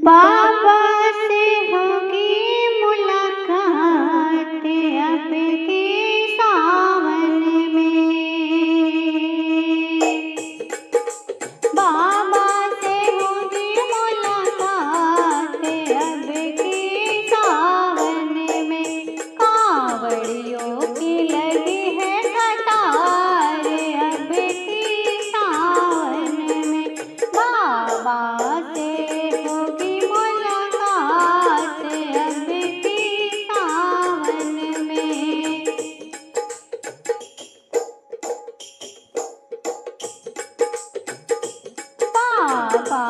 बाबा से होगी मुलाकात अब के सावन में। बाबा से होगी मुलाकात अब के सावन में। कांवड़ियों की लगी है कतार अब के सावन में। बाबा से होगी मुलाकात अब के सावन में। बाबा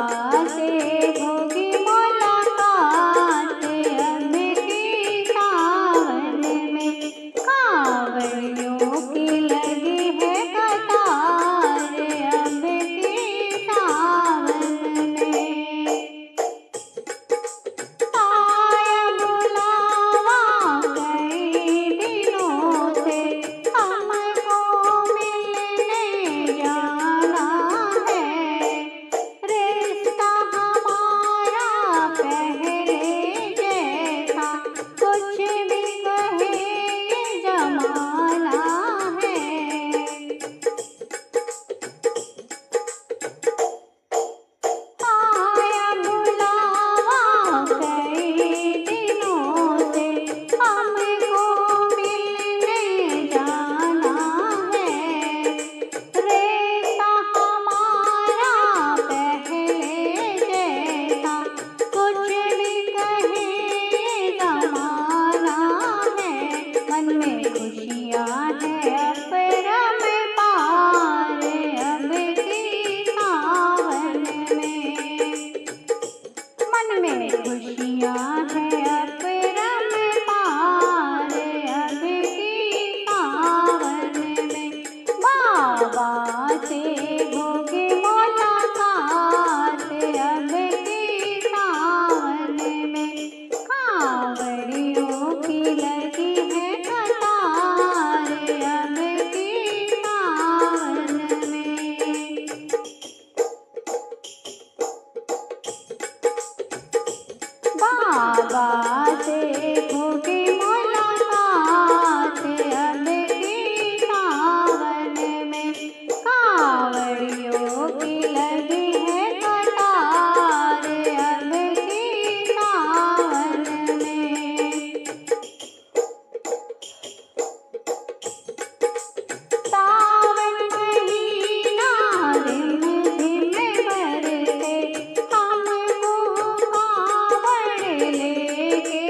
से होगी मुलाकात अब के सावन में। कांवड़ियों की लगी है कतार अब के सावन में। आया बुलावा कई दिनों से हमको मिलने जाना है। रिश्ता हमारा पहले जैसा कुछ भी कहे ये जमाना है। आया बुलावा कई दिनों से हमको मिलने जाना है। रिश्ता हमारा पहले जैसा कुछ भी कहे ये जमाना है। मन में खुशियाँ है अपरम पार अब के सावन में। मन में खुशियाँ है अपरम पार अब के सावन में। बाबा से होगी मुलाकात अब के सावन में। कांवड़ियों की लगी है कतार अब के सावन में। बाबा से होगी मुलाकात अब के सावन में। कांवड़ियों की लगी है कतार अब के सावन में। सावन महीना रिमझिम बरसे हमको कांवड़ लेके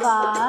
बाबा